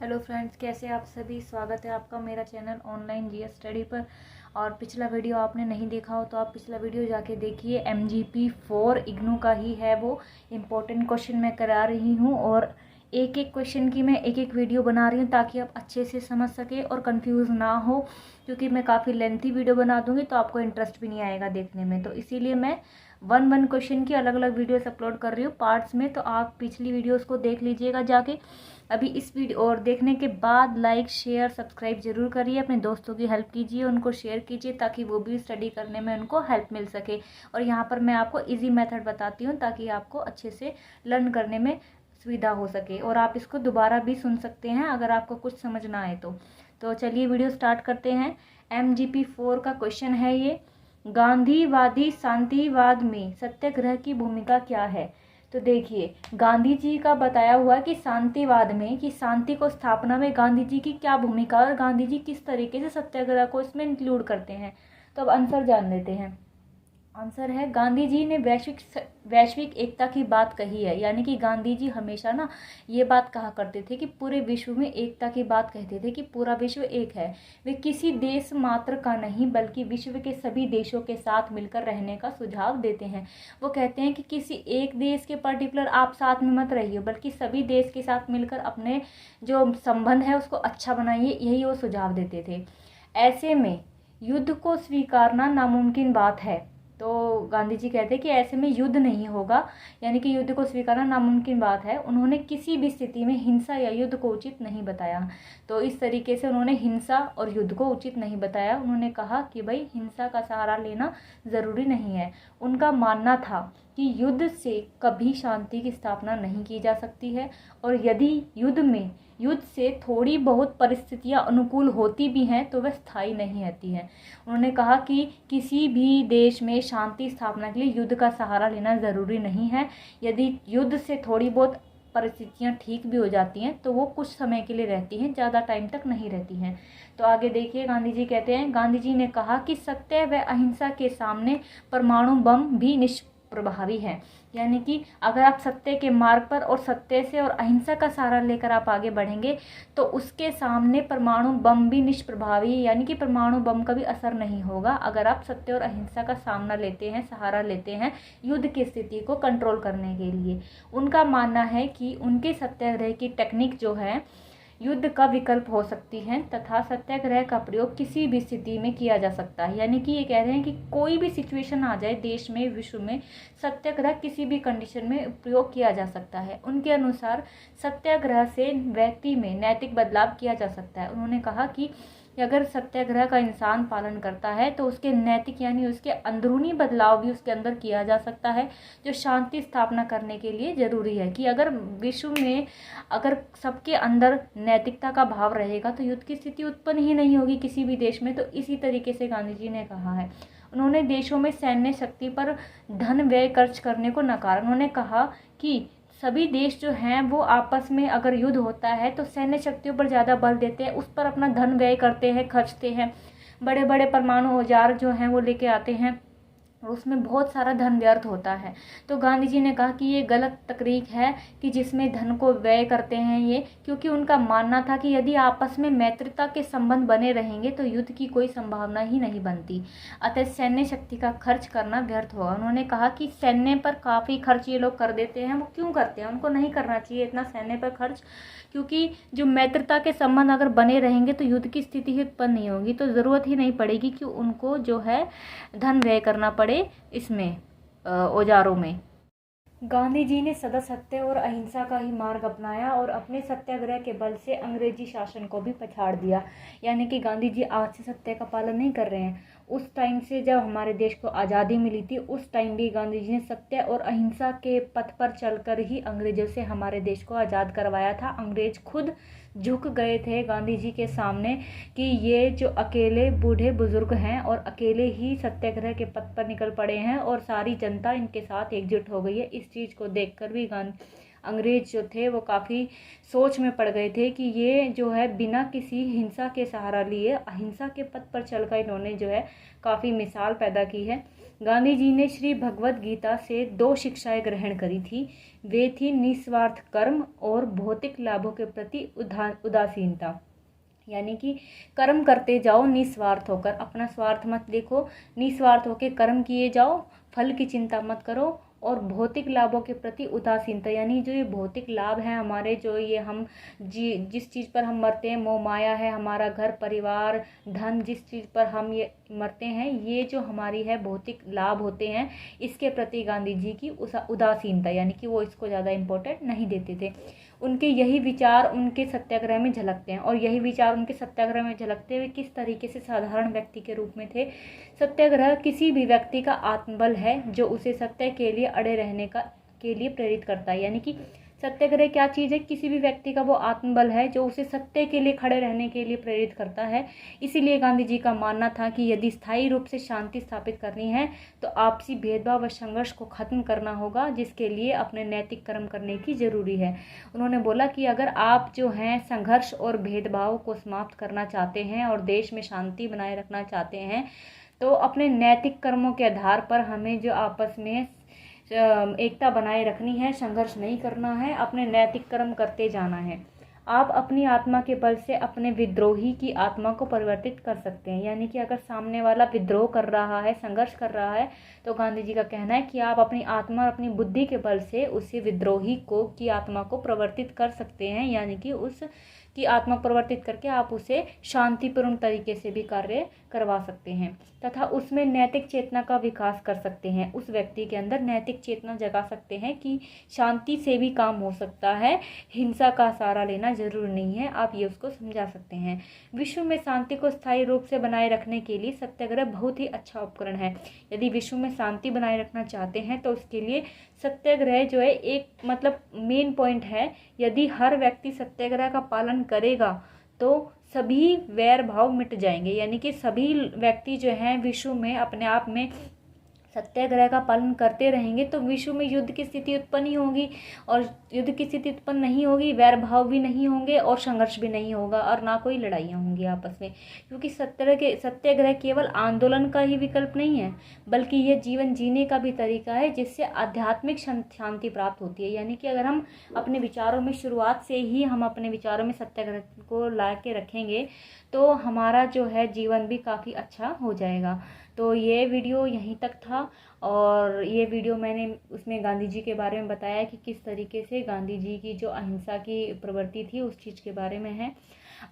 Hello friends, कैसे आप सभी। स्वागत है आपका मेरा चैनल ऑनलाइन जीएस स्टडी पर। और पिछला वीडियो आपने नहीं देखा हो तो आप पिछला वीडियो जाके देखिए। MGP 4 इग्नू का ही है वो। इम्पोर्टेंट क्वेश्चन मैं करा रही हूँ और एक एक क्वेश्चन की मैं एक एक वीडियो बना रही हूँ ताकि आप अच्छे से समझ सके और कंफ्यूज ना हो, क्योंकि मैं काफ़ी लेंथी वीडियो बना दूँगी तो आपको इंटरेस्ट भी नहीं आएगा देखने में। तो इसीलिए मैं वन क्वेश्चन की अलग अलग वीडियोस अपलोड कर रही हूँ पार्ट्स में। तो आप पिछली वीडियोस को देख लीजिएगा जाके। अभी इस वीडियो और देखने के बाद लाइक शेयर सब्सक्राइब जरूर करिए, अपने दोस्तों की हेल्प कीजिए, उनको शेयर कीजिए ताकि वो भी स्टडी करने में उनको हेल्प मिल सके। और यहाँ पर मैं आपको इजी मेथड बताती हूँ ताकि आपको अच्छे से लर्न करने में सुविधा हो सके और आप इसको दोबारा भी सुन सकते हैं अगर आपको कुछ समझ ना आए तो चलिए वीडियो स्टार्ट करते हैं। MGP 4 का क्वेश्चन है ये। गांधीवादी शांतिवाद में सत्याग्रह की भूमिका क्या है। तो देखिए, गांधी जी का बताया हुआ कि शांतिवाद में, कि शांति को स्थापना में गांधी जी की क्या भूमिका और गांधी जी किस तरीके से सत्याग्रह को इसमें इंक्लूड करते हैं। तो अब आंसर जान लेते हैं। आंसर है, गांधी जी ने वैश्विक एकता की बात कही है। यानी कि गांधी जी हमेशा ना ये बात कहा करते थे कि पूरे विश्व में एकता की बात कहते थे कि पूरा विश्व एक है। वे किसी देश मात्र का नहीं बल्कि विश्व के सभी देशों के साथ मिलकर रहने का सुझाव देते हैं। वो कहते हैं कि किसी एक देश के पर्टिकुलर आप साथ में मत रहिए बल्कि सभी देश के साथ मिलकर अपने जो संबंध है उसको अच्छा बनाइए, यही वो सुझाव देते थे। ऐसे में युद्ध को स्वीकारना नामुमकिन बात है। तो गांधी जी कहते हैं कि ऐसे में युद्ध नहीं होगा, यानी कि युद्ध को स्वीकारना नामुमकिन बात है। उन्होंने किसी भी स्थिति में हिंसा या युद्ध को उचित नहीं बताया। तो इस तरीके से उन्होंने हिंसा और युद्ध को उचित नहीं बताया। उन्होंने कहा कि भाई हिंसा का सहारा लेना ज़रूरी नहीं है। उनका मानना था कि युद्ध से कभी शांति की स्थापना नहीं की जा सकती है और यदि युद्ध से थोड़ी बहुत परिस्थितियां अनुकूल होती भी हैं तो वह स्थायी नहीं रहती हैं। उन्होंने कहा कि किसी भी देश में शांति स्थापना के लिए युद्ध का सहारा लेना ज़रूरी नहीं है। यदि युद्ध से थोड़ी बहुत परिस्थितियां ठीक भी हो जाती हैं तो वो कुछ समय के लिए रहती हैं, ज़्यादा टाइम तक नहीं रहती हैं। तो आगे देखिए, गांधी जी कहते हैं, गांधी जी ने कहा कि सत्य व अहिंसा के सामने परमाणु बम भी निष्प्रभावी है। यानी कि अगर आप सत्य के मार्ग पर और सत्य से और अहिंसा का सहारा लेकर आप आगे बढ़ेंगे तो उसके सामने परमाणु बम भी निष्प्रभावी, यानी कि परमाणु बम का भी असर नहीं होगा अगर आप सत्य और अहिंसा का सामना लेते हैं, सहारा लेते हैं युद्ध की स्थिति को कंट्रोल करने के लिए। उनका मानना है कि उनके सत्याग्रह की टेक्निक जो है युद्ध का विकल्प हो सकती है तथा सत्याग्रह का प्रयोग किसी भी स्थिति में किया जा सकता है। यानी कि ये कह रहे हैं कि कोई भी सिचुएशन आ जाए देश में, विश्व में, सत्याग्रह किसी भी कंडीशन में प्रयोग किया जा सकता है। उनके अनुसार सत्याग्रह से व्यक्ति में नैतिक बदलाव किया जा सकता है। उन्होंने कहा कि अगर सत्याग्रह का इंसान पालन करता है तो उसके नैतिक यानी उसके अंदरूनी बदलाव भी उसके अंदर किया जा सकता है, जो शांति स्थापना करने के लिए जरूरी है। कि अगर विश्व में अगर सबके अंदर नैतिकता का भाव रहेगा तो युद्ध की स्थिति उत्पन्न ही नहीं होगी किसी भी देश में। तो इसी तरीके से गांधी जी ने कहा है। उन्होंने देशों में सैन्य शक्ति पर धन व्यय खर्च करने को नकारा। उन्होंने कहा कि सभी देश जो हैं वो आपस में अगर युद्ध होता है तो सैन्य शक्तियों पर ज़्यादा बल देते हैं, उस पर अपना धन व्यय करते हैं, खर्चते हैं। बड़े बड़े परमाणु औजार जो हैं वो लेके आते हैं और उसमें बहुत सारा धन व्यर्थ होता है। तो गांधी जी ने कहा कि ये गलत तकनीक है कि जिसमें धन को व्यय करते हैं ये, क्योंकि उनका मानना था कि यदि आपस में मैत्रिता के संबंध बने रहेंगे तो युद्ध की कोई संभावना ही नहीं बनती। अतः सैन्य शक्ति का खर्च करना व्यर्थ होगा। उन्होंने कहा कि सैन्य पर काफ़ी खर्च ये लोग कर देते हैं। वो क्यों करते हैं? उनको नहीं करना चाहिए इतना सैन्य पर खर्च, क्योंकि जो मैत्रिता के संबंध अगर बने रहेंगे तो युद्ध की स्थिति ही उत्पन्न नहीं होगी। तो ज़रूरत ही नहीं पड़ेगी कि उनको जो है धन व्यय करना पड़े इसमें औजारों में। गांधी जी ने सदा सत्य और अहिंसा का ही मार्ग अपनाया और अपने सत्याग्रह के बल से अंग्रेजी शासन को भी पछाड़ दिया। यानी कि गांधी जी आज से सत्य का पालन नहीं कर रहे हैं। उस टाइम से जब हमारे देश को आज़ादी मिली थी उस टाइम भी गांधी जी ने सत्य और अहिंसा के पथ पर चलकर ही अंग्रेजों से हमारे देश को आज़ाद करवाया था। अंग्रेज खुद झुक गए थे गांधी जी के सामने कि ये जो अकेले बूढ़े बुजुर्ग हैं और अकेले ही सत्याग्रह के पथ पर निकल पड़े हैं और सारी जनता इनके साथ एकजुट हो गई है। इस चीज़ को देखकर भी अंग्रेज जो थे वो काफ़ी सोच में पड़ गए थे कि ये जो है बिना किसी हिंसा के सहारा लिए अहिंसा के पथ पर चलकर इन्होंने जो है काफ़ी मिसाल पैदा की है। गांधी जी ने श्री भगवद गीता से 2 शिक्षाएं ग्रहण करी थी। वे थी निस्वार्थ कर्म और भौतिक लाभों के प्रति उदासीनता। यानी कि कर्म करते जाओ निस्वार्थ होकर, अपना स्वार्थ मत देखो, निस्वार्थ होकर कर्म किए जाओ, फल की चिंता मत करो। और भौतिक लाभों के प्रति उदासीनता, यानी जो ये भौतिक लाभ है हमारे, जो ये हम जिस चीज़ पर हम मरते हैं, मोह माया है, हमारा घर परिवार धन, जिस चीज़ पर हम ये मरते हैं, ये जो हमारी है भौतिक लाभ होते हैं, इसके प्रति गांधी जी की उदासीनता, यानी कि वो इसको ज़्यादा इम्पोर्टेंट नहीं देते थे। उनके यही विचार उनके सत्याग्रह में झलकते हैं, और यही विचार उनके सत्याग्रह में झलकते हुए किस तरीके से साधारण व्यक्ति के रूप में थे। सत्याग्रह किसी भी व्यक्ति का आत्मबल है जो उसे सत्य के लिए अड़े रहने के लिए प्रेरित करता है। यानी कि सत्याग्रह क्या चीज़ है? किसी भी व्यक्ति का वो आत्मबल है जो उसे सत्य के लिए खड़े रहने के लिए प्रेरित करता है। इसीलिए गांधी जी का मानना था कि यदि स्थायी रूप से शांति स्थापित करनी है तो आपसी भेदभाव व संघर्ष को खत्म करना होगा, जिसके लिए अपने नैतिक कर्म करने की जरूरी है। उन्होंने बोला कि अगर आप जो हैं संघर्ष और भेदभाव को समाप्त करना चाहते हैं और देश में शांति बनाए रखना चाहते हैं तो अपने नैतिक कर्मों के आधार पर हमें जो आपस में एकता बनाए रखनी है, संघर्ष नहीं करना है, अपने नैतिक कर्म करते जाना है। आप अपनी आत्मा के बल से अपने विद्रोही की आत्मा को परिवर्तित कर सकते हैं। यानी कि अगर सामने वाला विद्रोह कर रहा है, संघर्ष कर रहा है, तो गांधी जी का कहना है कि आप अपनी आत्मा और अपनी बुद्धि के बल से उसी विद्रोही की आत्मा को परिवर्तित कर सकते हैं। यानी कि उस की आत्मा परिवर्तित करके आप उसे शांतिपूर्ण तरीके से भी कार्य करवा सकते हैं तथा उसमें नैतिक चेतना का विकास कर सकते हैं। उस व्यक्ति के अंदर नैतिक चेतना जगा सकते हैं कि शांति से भी काम हो सकता है, हिंसा का सहारा लेना जरूरी नहीं है। आप ये उसको समझा सकते हैं। विश्व में शांति को स्थायी रूप से बनाए रखने के लिए सत्याग्रह बहुत ही अच्छा उपकरण है। यदि विश्व में शांति बनाए रखना चाहते हैं तो उसके लिए सत्याग्रह जो है एक मेन पॉइंट है। यदि हर व्यक्ति सत्याग्रह का पालन करेगा तो सभी वैर भाव मिट जाएंगे। यानी कि सभी व्यक्ति जो हैं विश्व में अपने आप में सत्याग्रह का पालन करते रहेंगे तो विश्व में युद्ध की स्थिति उत्पन्न ही होगी, और युद्ध की स्थिति उत्पन्न नहीं होगी, वैर भाव भी नहीं होंगे और संघर्ष भी नहीं होगा और ना कोई लड़ाइयाँ होंगी आपस में। क्योंकि सत्याग्रह केवल आंदोलन का ही विकल्प नहीं है, बल्कि ये जीवन जीने का भी तरीका है जिससे आध्यात्मिक शांति प्राप्त होती है। यानी कि अगर हम अपने विचारों में शुरुआत से ही हम अपने विचारों में सत्याग्रह को ला के रखेंगे तो हमारा जो है जीवन भी काफ़ी अच्छा हो जाएगा। तो ये वीडियो यहीं तक था, और ये वीडियो मैंने उसमें गांधी जी के बारे में बताया कि किस तरीके से गांधी जी की जो अहिंसा की प्रवृत्ति थी उस चीज़ के बारे में है।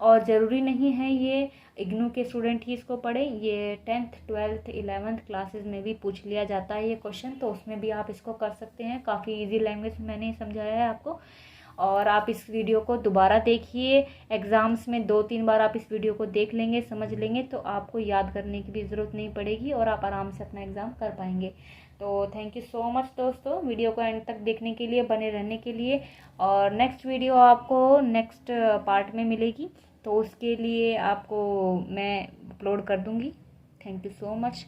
और ज़रूरी नहीं है ये इग्नू के स्टूडेंट ही इसको पढ़े, ये 10th 12th 11th क्लासेस में भी पूछ लिया जाता है ये क्वेश्चन, तो उसमें भी आप इसको कर सकते हैं। काफ़ी इजी लैंग्वेज मैंने समझाया है आपको। और आप इस वीडियो को दोबारा देखिए, एग्ज़ाम्स में 2-3 बार आप इस वीडियो को देख लेंगे, समझ लेंगे तो आपको याद करने की भी ज़रूरत नहीं पड़ेगी और आप आराम से अपना एग्ज़ाम कर पाएंगे। तो थैंक यू सो मच दोस्तों, वीडियो को एंड तक देखने के लिए, बने रहने के लिए। और नेक्स्ट वीडियो आपको नेक्स्ट पार्ट में मिलेगी, तो उसके लिए आपको मैं अपलोड कर दूँगी। Thank you so much.